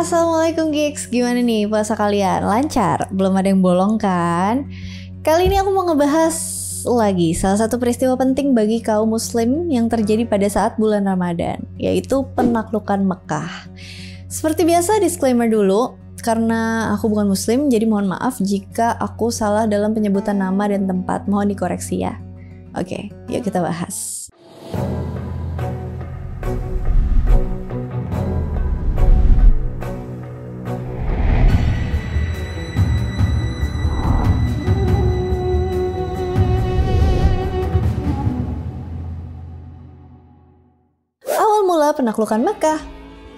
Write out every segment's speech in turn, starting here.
Assalamualaikum gigs, gimana nih puasa kalian? Lancar? Belum ada yang bolong kan? Kali ini aku mau ngebahas lagi salah satu peristiwa penting bagi kaum muslim yang terjadi pada saat bulan Ramadan, yaitu penaklukan Mekah. Seperti biasa disclaimer dulu, karena aku bukan muslim jadi mohon maaf jika aku salah dalam penyebutan nama dan tempat, mohon dikoreksi ya. Oke, yuk kita bahas. Mula penaklukan Mekah.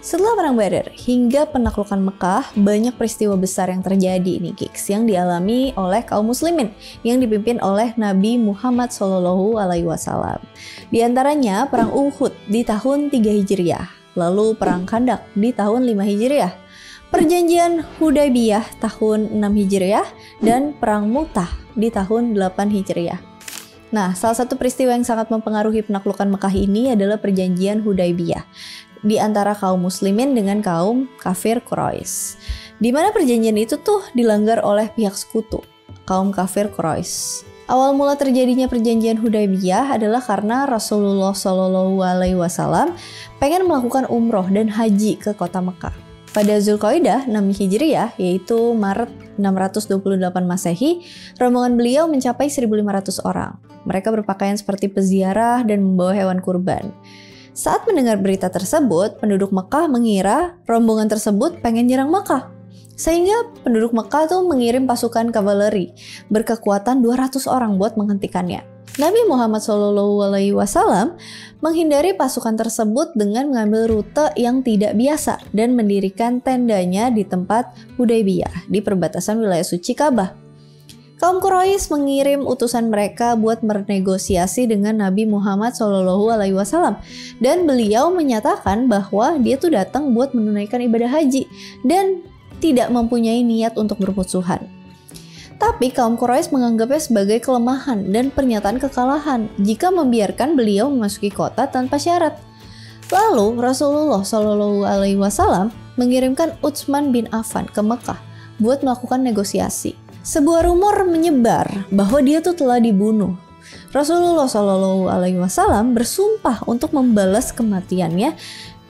Setelah perang Badar hingga penaklukan Mekah, banyak peristiwa besar yang terjadi nih gigs yang dialami oleh kaum muslimin yang dipimpin oleh Nabi Muhammad SAW. Di antaranya perang Uhud di tahun 3 Hijriah, lalu perang Khandaq di tahun 5 Hijriah, perjanjian Hudaybiyah tahun 6 Hijriah, dan perang Mu'tah di tahun 8 Hijriah. Nah, salah satu peristiwa yang sangat mempengaruhi penaklukan Mekah ini adalah perjanjian Hudaybiyah di antara kaum muslimin dengan kaum kafir Quraisy. Di mana perjanjian itu tuh dilanggar oleh pihak sekutu, kaum kafir Quraisy. Awal mula terjadinya perjanjian Hudaybiyah adalah karena Rasulullah SAW pengen melakukan umroh dan haji ke kota Mekah. Pada Zulqaidah 6 Hijriah, yaitu Maret 628 Masehi, rombongan beliau mencapai 1.500 orang. Mereka berpakaian seperti peziarah dan membawa hewan kurban. Saat mendengar berita tersebut, penduduk Mekah mengira rombongan tersebut pengen nyerang Mekah. Sehingga penduduk Mekah tuh mengirim pasukan kavaleri berkekuatan 200 orang buat menghentikannya. Nabi Muhammad SAW menghindari pasukan tersebut dengan mengambil rute yang tidak biasa dan mendirikan tendanya di tempat Hudaybiyah di perbatasan wilayah suci Ka'bah. Kaum Quraisy mengirim utusan mereka buat bernegosiasi dengan Nabi Muhammad SAW dan beliau menyatakan bahwa dia tuh datang buat menunaikan ibadah haji dan tidak mempunyai niat untuk bermusuhan. Tapi kaum Quraisy menganggapnya sebagai kelemahan dan pernyataan kekalahan jika membiarkan beliau memasuki kota tanpa syarat. Lalu Rasulullah SAW mengirimkan Utsman bin Affan ke Mekah buat melakukan negosiasi. Sebuah rumor menyebar bahwa dia tuh telah dibunuh. Rasulullah SAW bersumpah untuk membalas kematiannya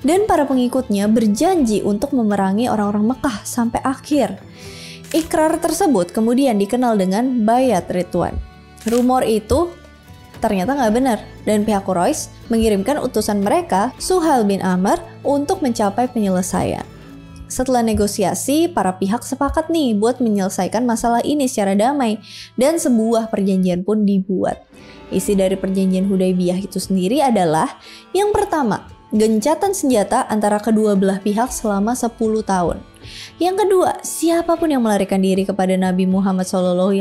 dan para pengikutnya berjanji untuk memerangi orang-orang Mekah sampai akhir. Ikrar tersebut kemudian dikenal dengan Bayat Ridwan. Rumor itu ternyata nggak benar dan pihak Quraisy mengirimkan utusan mereka, Suhail bin Amr, untuk mencapai penyelesaian. Setelah negosiasi, para pihak sepakat nih buat menyelesaikan masalah ini secara damai dan sebuah perjanjian pun dibuat. Isi dari perjanjian Hudaybiyah itu sendiri adalah yang pertama, gencatan senjata antara kedua belah pihak selama 10 tahun. Yang kedua, siapapun yang melarikan diri kepada Nabi Muhammad SAW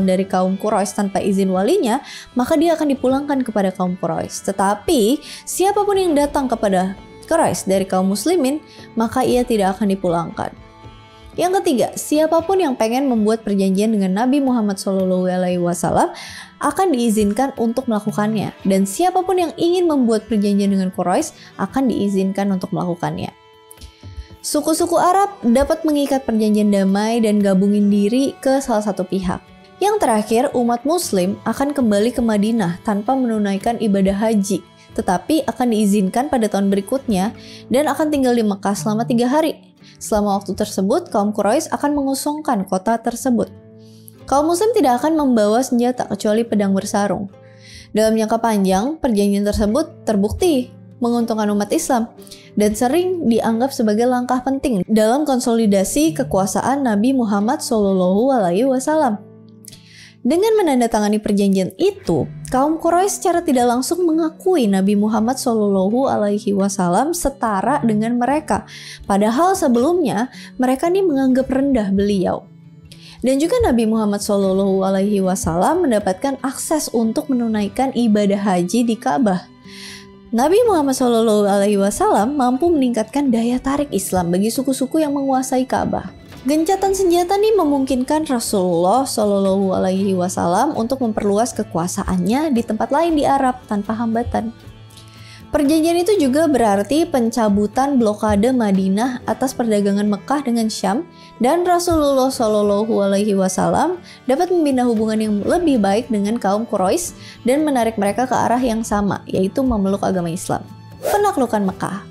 dari kaum Quraisy tanpa izin walinya, maka dia akan dipulangkan kepada kaum Quraisy. Tetapi, siapapun yang datang kepada Quraisy dari kaum muslimin, maka ia tidak akan dipulangkan. Yang ketiga, siapapun yang pengen membuat perjanjian dengan Nabi Muhammad SAW akan diizinkan untuk melakukannya. Dan siapapun yang ingin membuat perjanjian dengan Quraisy akan diizinkan untuk melakukannya. Suku-suku Arab dapat mengikat perjanjian damai dan gabungin diri ke salah satu pihak. Yang terakhir, umat muslim akan kembali ke Madinah tanpa menunaikan ibadah haji, tetapi akan diizinkan pada tahun berikutnya dan akan tinggal di Mekah selama 3 hari. Selama waktu tersebut, kaum Quraisy akan mengosongkan kota tersebut. Kaum muslim tidak akan membawa senjata kecuali pedang bersarung. Dalam jangka panjang, perjanjian tersebut terbukti menguntungkan umat Islam dan sering dianggap sebagai langkah penting dalam konsolidasi kekuasaan Nabi Muhammad SAW. Dengan menandatangani perjanjian itu, kaum Quraisy secara tidak langsung mengakui Nabi Muhammad SAW setara dengan mereka. Padahal sebelumnya mereka nih menganggap rendah beliau. Dan juga Nabi Muhammad SAW mendapatkan akses untuk menunaikan ibadah haji di Ka'bah. Nabi Muhammad SAW mampu meningkatkan daya tarik Islam bagi suku-suku yang menguasai Ka'bah. Gencatan senjata nih memungkinkan Rasulullah SAW untuk memperluas kekuasaannya di tempat lain di Arab tanpa hambatan. Perjanjian itu juga berarti pencabutan blokade Madinah atas perdagangan Mekah dengan Syam, dan Rasulullah Shallallahu Alaihi Wasallam dapat membina hubungan yang lebih baik dengan kaum Quraisy dan menarik mereka ke arah yang sama, yaitu memeluk agama Islam. Penaklukan Mekah.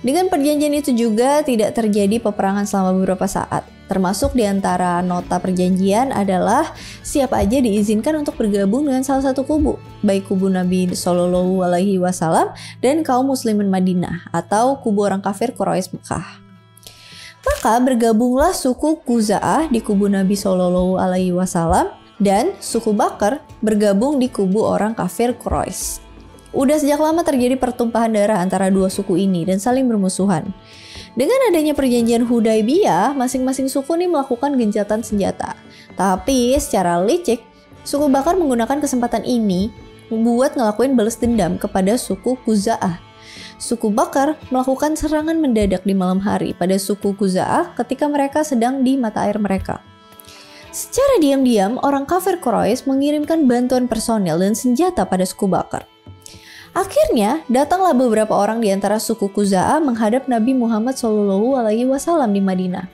Dengan perjanjian itu juga tidak terjadi peperangan selama beberapa saat. Termasuk di antara nota perjanjian adalah siapa aja diizinkan untuk bergabung dengan salah satu kubu, baik kubu Nabi Shallallahu Alaihi Wasallam dan kaum muslimin Madinah atau kubu orang kafir Quraisy Mekah. Maka bergabunglah suku Khuza'ah di kubu Nabi Shallallahu Alaihi Wasallam dan suku Bakar bergabung di kubu orang kafir Quraisy. Udah sejak lama terjadi pertumpahan darah antara dua suku ini dan saling bermusuhan. Dengan adanya perjanjian Hudaybiyah, masing-masing suku ini melakukan gencatan senjata. Tapi secara licik, suku Bakar menggunakan kesempatan ini membuat ngelakuin balas dendam kepada suku Khuza'ah. Suku Bakar melakukan serangan mendadak di malam hari pada suku Khuza'ah ketika mereka sedang di mata air mereka. Secara diam-diam, orang kafir Quraisy mengirimkan bantuan personel dan senjata pada suku Bakar. Akhirnya, datanglah beberapa orang di antara suku Khuza'ah menghadap Nabi Muhammad SAW di Madinah.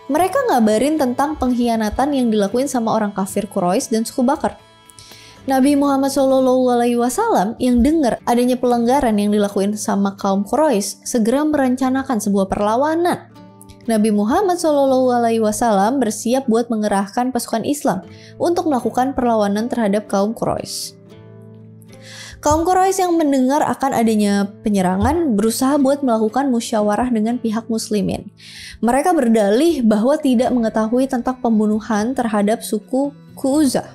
Mereka ngabarin tentang pengkhianatan yang dilakuin sama orang kafir Quraisy dan suku Bakar. Nabi Muhammad SAW yang dengar adanya pelanggaran yang dilakuin sama kaum Quraisy segera merencanakan sebuah perlawanan. Nabi Muhammad SAW bersiap buat mengerahkan pasukan Islam untuk melakukan perlawanan terhadap kaum Quraisy. Kaum Quraisy yang mendengar akan adanya penyerangan berusaha buat melakukan musyawarah dengan pihak muslimin. Mereka berdalih bahwa tidak mengetahui tentang pembunuhan terhadap suku Khuza'ah.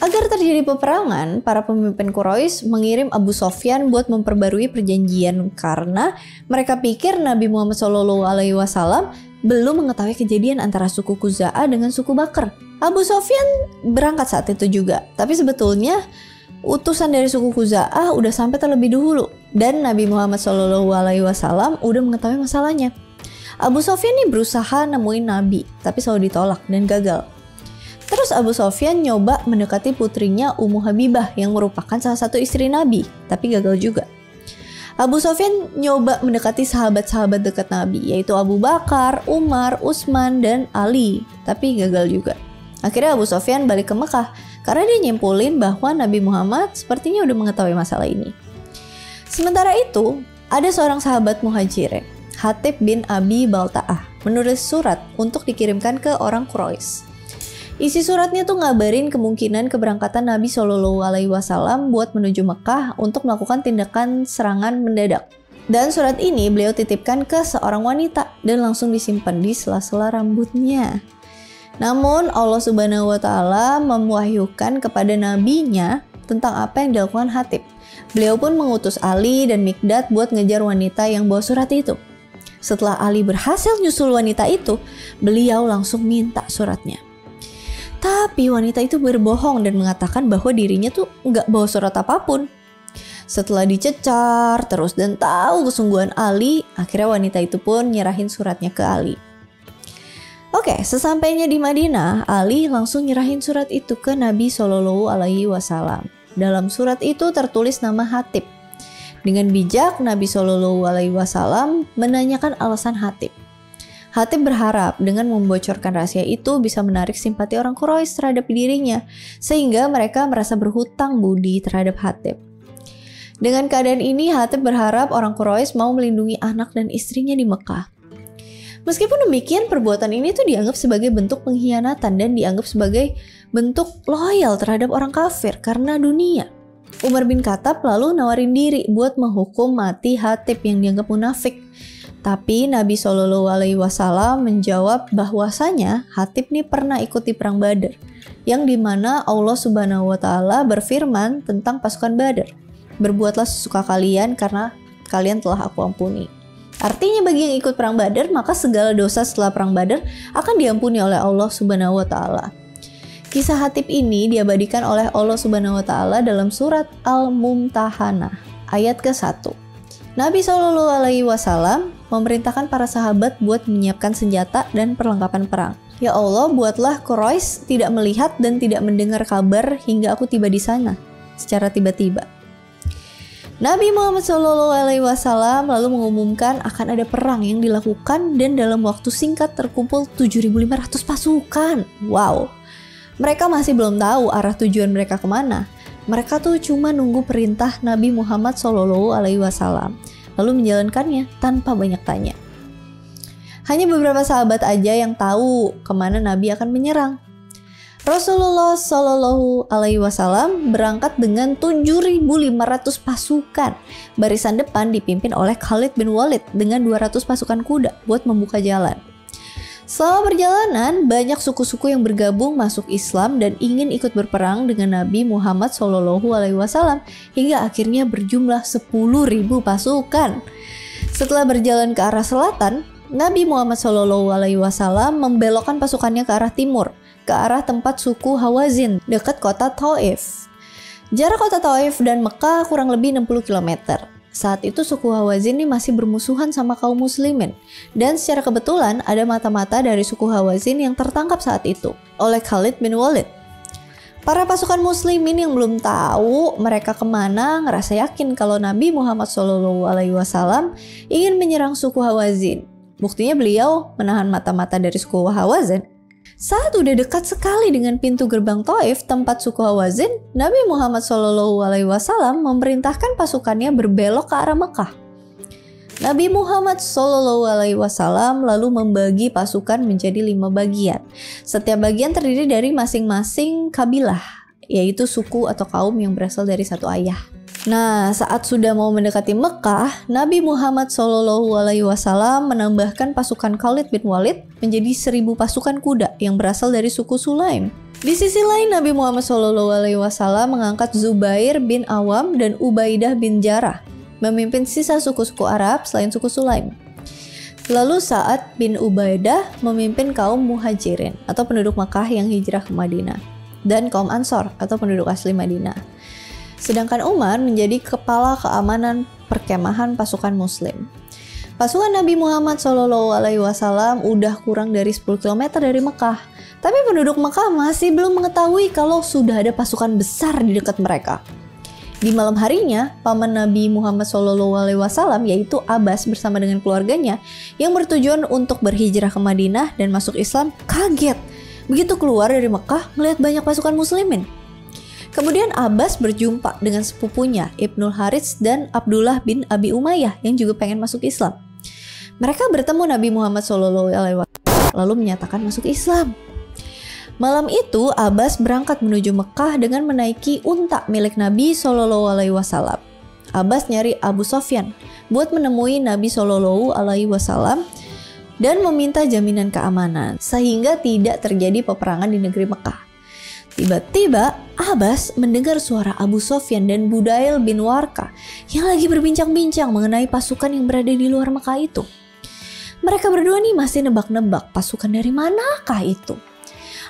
Agar terjadi peperangan, para pemimpin Quraisy mengirim Abu Sofyan buat memperbarui perjanjian karena mereka pikir Nabi Muhammad SAW belum mengetahui kejadian antara suku Khuza'ah dengan suku Bakar. Abu Sofyan berangkat saat itu juga, tapi sebetulnya utusan dari suku Khuza'ah udah sampai terlebih dahulu dan Nabi Muhammad SAW udah mengetahui masalahnya. Abu Sofyan nih berusaha nemuin Nabi, tapi selalu ditolak dan gagal. Terus Abu Sofyan nyoba mendekati putrinya Ummu Habibah yang merupakan salah satu istri Nabi, tapi gagal juga. Abu Sofyan nyoba mendekati sahabat-sahabat dekat Nabi, yaitu Abu Bakar, Umar, Utsman, dan Ali, tapi gagal juga. Akhirnya Abu Sofyan balik ke Mekah karena dia nyimpulin bahwa Nabi Muhammad sepertinya udah mengetahui masalah ini. Sementara itu, ada seorang sahabat muhajirin, Hatib bin Abi Balta'ah, menulis surat untuk dikirimkan ke orang Quraisy. Isi suratnya tuh ngabarin kemungkinan keberangkatan Nabi SAW buat menuju Mekah untuk melakukan tindakan serangan mendadak. Dan surat ini beliau titipkan ke seorang wanita dan langsung disimpan di sela-sela rambutnya. Namun Allah Subhanahu wa Ta'ala mewahyukan kepada nabinya tentang apa yang dilakukan Hatib. Beliau pun mengutus Ali dan Mikdad buat ngejar wanita yang bawa surat itu. Setelah Ali berhasil nyusul wanita itu, beliau langsung minta suratnya. Tapi wanita itu berbohong dan mengatakan bahwa dirinya tuh nggak bawa surat apapun. Setelah dicecar terus dan tahu kesungguhan Ali, akhirnya wanita itu pun nyerahin suratnya ke Ali. Oke, sesampainya di Madinah, Ali langsung nyerahin surat itu ke Nabi SAW. Dalam surat itu tertulis nama Hatib. Dengan bijak, Nabi SAW menanyakan alasan Hatib. Hatib berharap dengan membocorkan rahasia itu bisa menarik simpati orang Quraisy terhadap dirinya, sehingga mereka merasa berhutang budi terhadap Hatib. Dengan keadaan ini, Hatib berharap orang Quraisy mau melindungi anak dan istrinya di Mekah. Meskipun demikian, perbuatan ini tuh dianggap sebagai bentuk pengkhianatan dan dianggap sebagai bentuk loyal terhadap orang kafir karena dunia. Umar bin Khattab lalu nawarin diri buat menghukum mati Hatib yang dianggap munafik. Tapi Nabi SAW menjawab bahwasanya Hatib ini pernah ikut di perang Badar, yang dimana Allah Subhanahu wa Ta'ala berfirman tentang pasukan Badar, berbuatlah sesuka kalian karena kalian telah aku ampuni. Artinya bagi yang ikut perang Badar, maka segala dosa setelah perang Badar akan diampuni oleh Allah Subhanahu wa Ta'ala. Kisah Hatib ini diabadikan oleh Allah Subhanahu wa Ta'ala dalam surat Al-Mumtahanah ayat ke-1. Nabi SAW memerintahkan para sahabat buat menyiapkan senjata dan perlengkapan perang. Ya Allah, buatlah Quraisy tidak melihat dan tidak mendengar kabar hingga aku tiba di sana secara tiba-tiba. Nabi Muhammad SAW lalu mengumumkan akan ada perang yang dilakukan dan dalam waktu singkat terkumpul 7.500 pasukan. Wow, mereka masih belum tahu arah tujuan mereka kemana. Mereka tuh cuma nunggu perintah Nabi Muhammad SAW, lalu menjalankannya tanpa banyak tanya. Hanya beberapa sahabat aja yang tahu kemana Nabi akan menyerang. Rasulullah SAW berangkat dengan 7.500 pasukan. Barisan depan dipimpin oleh Khalid bin Walid dengan 200 pasukan kuda buat membuka jalan. Selama perjalanan, banyak suku-suku yang bergabung masuk Islam dan ingin ikut berperang dengan Nabi Muhammad SAW hingga akhirnya berjumlah 10.000 pasukan. Setelah berjalan ke arah selatan, Nabi Muhammad SAW membelokkan pasukannya ke arah timur, ke arah tempat suku Hawazin dekat kota Taif. Jarak kota Taif dan Mekah kurang lebih 60 km. Saat itu suku Hawazin ini masih bermusuhan sama kaum muslimin, dan secara kebetulan ada mata-mata dari suku Hawazin yang tertangkap saat itu oleh Khalid bin Walid. Para pasukan muslimin yang belum tahu mereka kemana ngerasa yakin kalau Nabi Muhammad SAW ingin menyerang suku Hawazin. Buktinya beliau menahan mata-mata dari suku Hawazin. Saat udah dekat sekali dengan pintu gerbang Taif, tempat suku Hawazin, Nabi Muhammad SAW memerintahkan pasukannya berbelok ke arah Mekah. Nabi Muhammad SAW lalu membagi pasukan menjadi 5 bagian. Setiap bagian terdiri dari masing-masing kabilah, yaitu suku atau kaum yang berasal dari satu ayah. Nah, saat sudah mau mendekati Mekah, Nabi Muhammad SAW menambahkan pasukan Khalid bin Walid menjadi 1.000 pasukan kuda yang berasal dari suku Sulaim. Di sisi lain, Nabi Muhammad SAW mengangkat Zubair bin Awam dan Ubaidah bin Jarrah memimpin sisa suku-suku Arab selain suku Sulaim. Lalu Sa'ad bin Ubaidah memimpin kaum Muhajirin atau penduduk Makkah yang hijrah ke Madinah, dan kaum Ansor atau penduduk asli Madinah. Sedangkan Umar menjadi kepala keamanan perkemahan pasukan muslim. Pasukan Nabi Muhammad SAW udah kurang dari 10 km dari Mekah. Tapi penduduk Mekah masih belum mengetahui kalau sudah ada pasukan besar di dekat mereka. Di malam harinya, paman Nabi Muhammad SAW yaitu Abbas bersama dengan keluarganya yang bertujuan untuk berhijrah ke Madinah dan masuk Islam kaget. Begitu keluar dari Mekah melihat banyak pasukan muslimin. Kemudian Abbas berjumpa dengan sepupunya Ibnul Harits dan Abdullah bin Abi Umayyah yang juga pengen masuk Islam. Mereka bertemu Nabi Muhammad SAW lalu menyatakan masuk Islam. Malam itu Abbas berangkat menuju Mekah dengan menaiki unta milik Nabi SAW. Abbas nyari Abu Sofyan buat menemui Nabi SAW dan meminta jaminan keamanan sehingga tidak terjadi peperangan di negeri Mekah. Tiba-tiba Abbas mendengar suara Abu Sofyan dan Budail bin Warqa yang lagi berbincang-bincang mengenai pasukan yang berada di luar Mekah itu. Mereka berdua nih masih nebak-nebak pasukan dari manakah itu.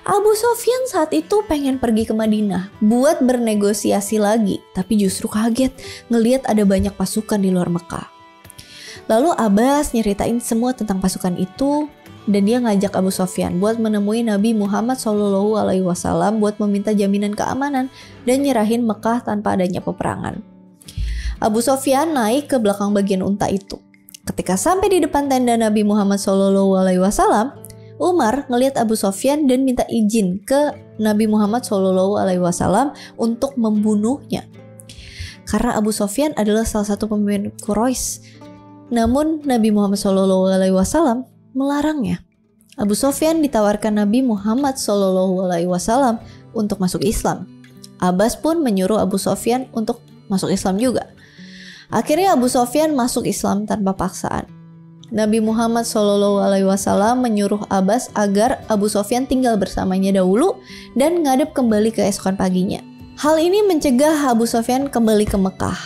Abu Sofyan saat itu pengen pergi ke Madinah buat bernegosiasi lagi, tapi justru kaget ngelihat ada banyak pasukan di luar Mekah. Lalu Abbas nyeritain semua tentang pasukan itu dan dia ngajak Abu Sofyan buat menemui Nabi Muhammad SAW buat meminta jaminan keamanan dan nyerahin Mekah tanpa adanya peperangan. Abu Sofyan naik ke belakang bagian unta itu. Ketika sampai di depan tenda Nabi Muhammad SAW, Umar ngelihat Abu Sofyan dan minta izin ke Nabi Muhammad SAW untuk membunuhnya. Karena Abu Sofyan adalah salah satu pemimpin Quraisy. Namun Nabi Muhammad SAW melarangnya. Abu Sofyan ditawarkan Nabi Muhammad SAW untuk masuk Islam. Abbas pun menyuruh Abu Sofyan untuk masuk Islam juga. Akhirnya Abu Sofyan masuk Islam tanpa paksaan. Nabi Muhammad SAW menyuruh Abbas agar Abu Sofyan tinggal bersamanya dahulu dan ngadep kembali keesokan paginya. Hal ini mencegah Abu Sofyan kembali ke Mekah.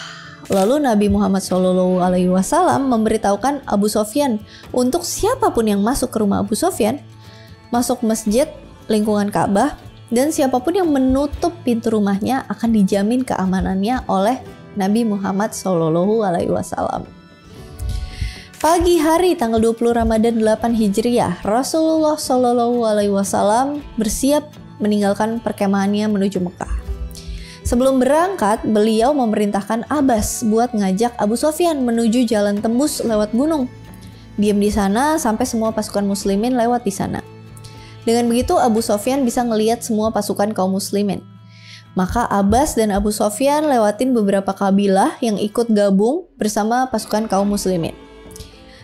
Lalu Nabi Muhammad SAW memberitahukan Abu Sofyan untuk siapapun yang masuk ke rumah Abu Sofyan, masuk masjid, lingkungan Ka'bah, dan siapapun yang menutup pintu rumahnya akan dijamin keamanannya oleh Nabi Muhammad SAW. Pagi hari tanggal 20 Ramadan 8 Hijriah, Rasulullah SAW bersiap meninggalkan perkemahannya menuju Mekah. Sebelum berangkat, beliau memerintahkan Abbas buat ngajak Abu Sofyan menuju jalan tembus lewat gunung. Diam di sana sampai semua pasukan muslimin lewat di sana. Dengan begitu Abu Sofyan bisa ngelihat semua pasukan kaum muslimin. Maka Abbas dan Abu Sofyan lewatin beberapa kabilah yang ikut gabung bersama pasukan kaum muslimin.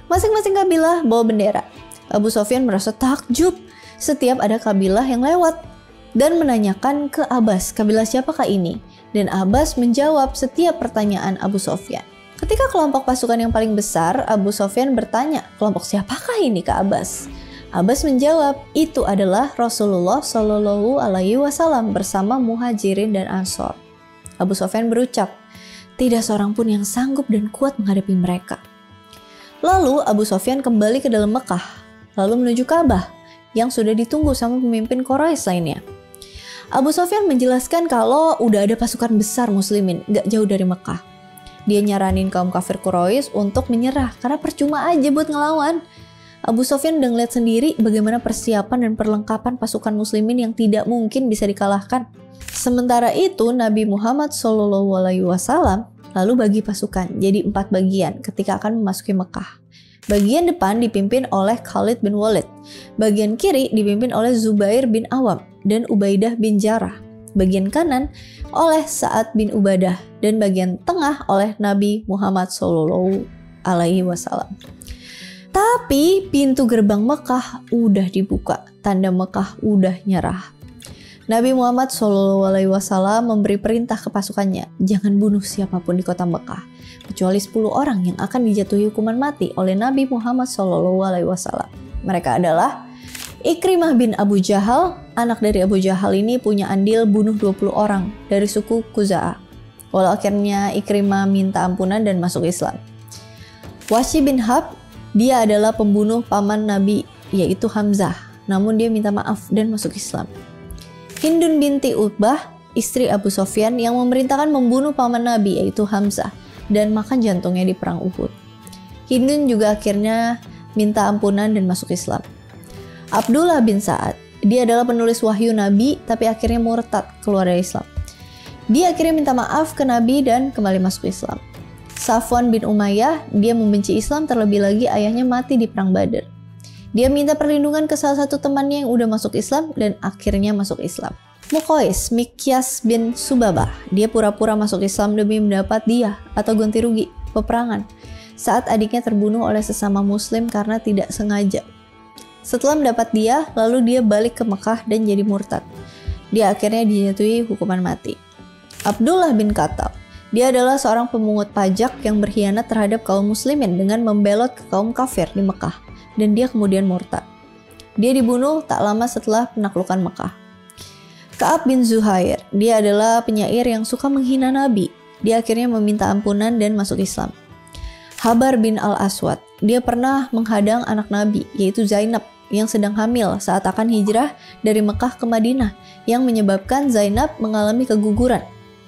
Masing-masing kabilah bawa bendera. Abu Sofyan merasa takjub setiap ada kabilah yang lewat dan menanyakan ke Abbas, kabilah siapakah ini? Dan Abbas menjawab setiap pertanyaan Abu Sofyan. Ketika kelompok pasukan yang paling besar, Abu Sofyan bertanya, kelompok siapakah ini ke Abbas? Abbas menjawab, itu adalah Rasulullah Shallallahu Alaihi Wasallam bersama Muhajirin dan Ansor. Abu Sofyan berucap, tidak seorang pun yang sanggup dan kuat menghadapi mereka. Lalu Abu Sofyan kembali ke dalam Mekah, lalu menuju Ka'bah yang sudah ditunggu sama pemimpin Quraisy lainnya. Abu Sofyan menjelaskan kalau udah ada pasukan besar muslimin gak jauh dari Mekah. Dia nyaranin kaum kafir Quraisy untuk menyerah karena percuma aja buat ngelawan. Abu Sofyan udah ngeliat sendiri bagaimana persiapan dan perlengkapan pasukan muslimin yang tidak mungkin bisa dikalahkan. Sementara itu Nabi Muhammad SAW lalu bagi pasukan jadi 4 bagian ketika akan memasuki Mekah. Bagian depan dipimpin oleh Khalid bin Walid, bagian kiri dipimpin oleh Zubair bin Awam dan Ubaidah bin Jarrah, bagian kanan oleh Sa'ad bin Ubadah, dan bagian tengah oleh Nabi Muhammad SAW. Tapi pintu gerbang Mekah udah dibuka, tanda Mekah udah nyerah. Nabi Muhammad SAW memberi perintah ke pasukannya, jangan bunuh siapapun di kota Mekah, kecuali 10 orang yang akan dijatuhi hukuman mati oleh Nabi Muhammad SAW. Mereka adalah Ikrimah bin Abu Jahal. Anak dari Abu Jahal ini punya andil bunuh 20 orang dari suku Khuza'ah. Walau akhirnya Ikrimah minta ampunan dan masuk Islam. Wahsy bin Harb, dia adalah pembunuh paman Nabi yaitu Hamzah, namun dia minta maaf dan masuk Islam. Hindun binti Utbah, istri Abu Sofyan yang memerintahkan membunuh paman Nabi yaitu Hamzah dan makan jantungnya di perang Uhud. Hindun juga akhirnya minta ampunan dan masuk Islam. Abdullah bin Sa'ad, dia adalah penulis wahyu Nabi tapi akhirnya murtad keluar dari Islam. Dia akhirnya minta maaf ke Nabi dan kembali masuk Islam. Safwan bin Umayyah, dia membenci Islam terlebih lagi ayahnya mati di perang Badar. Dia minta perlindungan ke salah satu temannya yang udah masuk Islam dan akhirnya masuk Islam. Muqais Mikyas bin Subabah, dia pura-pura masuk Islam demi mendapat diyah atau ganti rugi peperangan saat adiknya terbunuh oleh sesama muslim karena tidak sengaja. Setelah mendapat diyah, lalu dia balik ke Mekah dan jadi murtad. Dia akhirnya dijatuhi hukuman mati. Abdullah bin Khattab, dia adalah seorang pemungut pajak yang berkhianat terhadap kaum muslimin dengan membelot ke kaum kafir di Mekah, dan dia kemudian murtad. Dia dibunuh tak lama setelah penaklukan Mekah. Ka'ab bin Zuhair, dia adalah penyair yang suka menghina Nabi. Dia akhirnya meminta ampunan dan masuk Islam. Habar bin Al-Aswad, dia pernah menghadang anak Nabi, yaitu Zainab, yang sedang hamil saat akan hijrah dari Mekah ke Madinah, yang menyebabkan Zainab mengalami keguguran.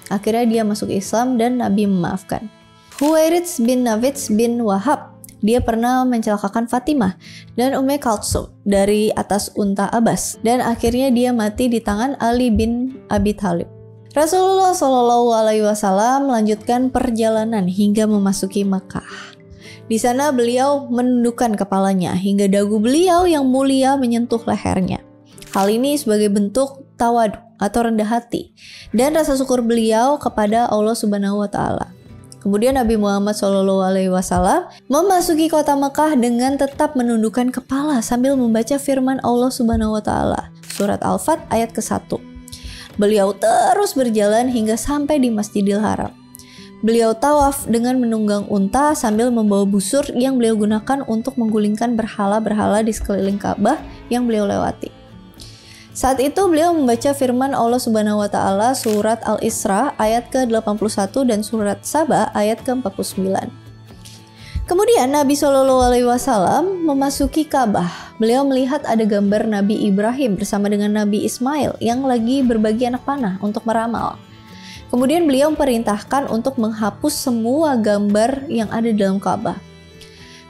Akhirnya dia masuk Islam dan Nabi memaafkan. Huwairits bin Nawits bin Wahab, dia pernah mencelakakan Fatimah dan Ummu Kalsum dari atas unta Abbas, dan akhirnya dia mati di tangan Ali bin Abi Thalib. Rasulullah SAW melanjutkan perjalanan hingga memasuki Makkah. Di sana beliau menundukkan kepalanya hingga dagu beliau yang mulia menyentuh lehernya. Hal ini sebagai bentuk tawadu atau rendah hati dan rasa syukur beliau kepada Allah Subhanahu wa taala. Kemudian Nabi Muhammad SAW memasuki kota Mekah dengan tetap menundukkan kepala sambil membaca firman Allah Subhanahu wa taala, surat Al-Fat ayat ke-1. Beliau terus berjalan hingga sampai di Masjidil Haram. Beliau tawaf dengan menunggang unta sambil membawa busur yang beliau gunakan untuk menggulingkan berhala-berhala di sekeliling Ka'bah yang beliau lewati. Saat itu beliau membaca firman Allah Subhanahu wa taala surat Al-Isra ayat ke-81 dan surat Saba ayat ke-49. Kemudian Nabi SAW memasuki Ka'bah. Beliau melihat ada gambar Nabi Ibrahim bersama dengan Nabi Ismail yang lagi berbagi anak panah untuk meramal. Kemudian beliau memerintahkan untuk menghapus semua gambar yang ada dalam Ka'bah.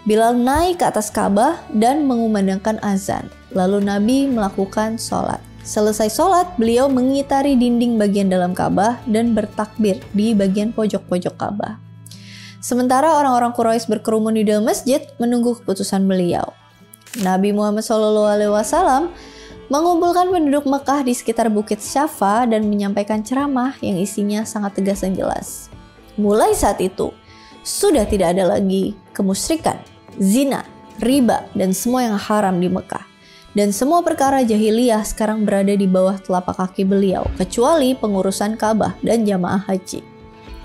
Bilal naik ke atas Ka'bah dan mengumandangkan azan. Lalu Nabi melakukan sholat. Selesai sholat, beliau mengitari dinding bagian dalam Ka'bah dan bertakbir di bagian pojok-pojok Ka'bah. Sementara orang-orang Quraisy berkerumun di dalam masjid menunggu keputusan beliau. Nabi Muhammad SAW mengumpulkan penduduk Mekah di sekitar Bukit Syafa dan menyampaikan ceramah yang isinya sangat tegas dan jelas. Mulai saat itu, sudah tidak ada lagi kemusyrikan, zina, riba, dan semua yang haram di Mekah. Dan semua perkara jahiliyah sekarang berada di bawah telapak kaki beliau, kecuali pengurusan Ka'bah dan jamaah haji.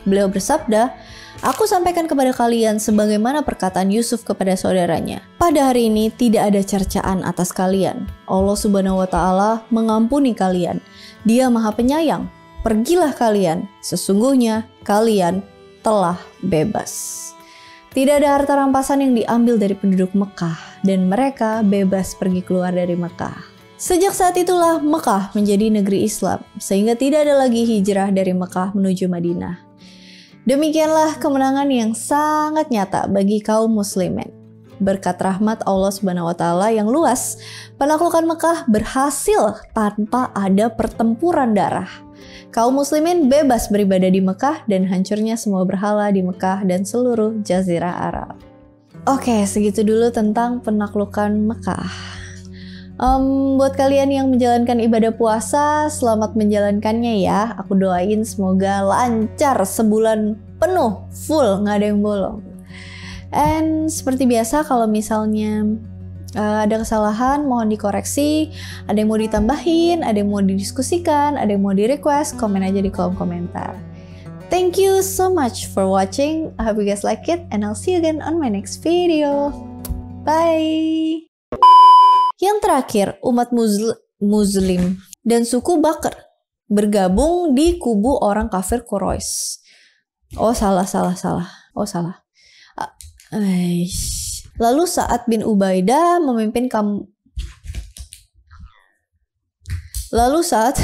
Beliau bersabda, "Aku sampaikan kepada kalian sebagaimana perkataan Yusuf kepada saudaranya. Pada hari ini tidak ada cercaan atas kalian. Allah Subhanahu wa Ta'ala mengampuni kalian. Dia Maha Penyayang. Pergilah kalian, sesungguhnya kalian telah bebas." Tidak ada harta rampasan yang diambil dari penduduk Mekah dan mereka bebas pergi keluar dari Mekah. Sejak saat itulah Mekah menjadi negeri Islam sehingga tidak ada lagi hijrah dari Mekah menuju Madinah. Demikianlah kemenangan yang sangat nyata bagi kaum muslimin. Berkat rahmat Allah Subhanahu wa Ta'ala yang luas, penaklukan Mekah berhasil tanpa ada pertempuran darah. Kaum muslimin bebas beribadah di Mekah dan hancurnya semua berhala di Mekah dan seluruh jazirah Arab. Oke, segitu dulu tentang penaklukan Mekah. Buat kalian yang menjalankan ibadah puasa, selamat menjalankannya ya. Aku doain semoga lancar sebulan penuh, full, nggak ada yang bolong. And seperti biasa kalau misalnya ada kesalahan mohon dikoreksi, ada yang mau ditambahin, ada yang mau didiskusikan, ada yang mau di-request, komen aja di kolom komentar. Thank you so much for watching. I hope you guys like it and I'll see you again on my next video. Bye! Yang terakhir, umat muslim dan suku Bakr bergabung di kubu orang kafir Quraisy. Oh salah. Lalu Sa'ad bin Ubaidah memimpin Lalu Sa'ad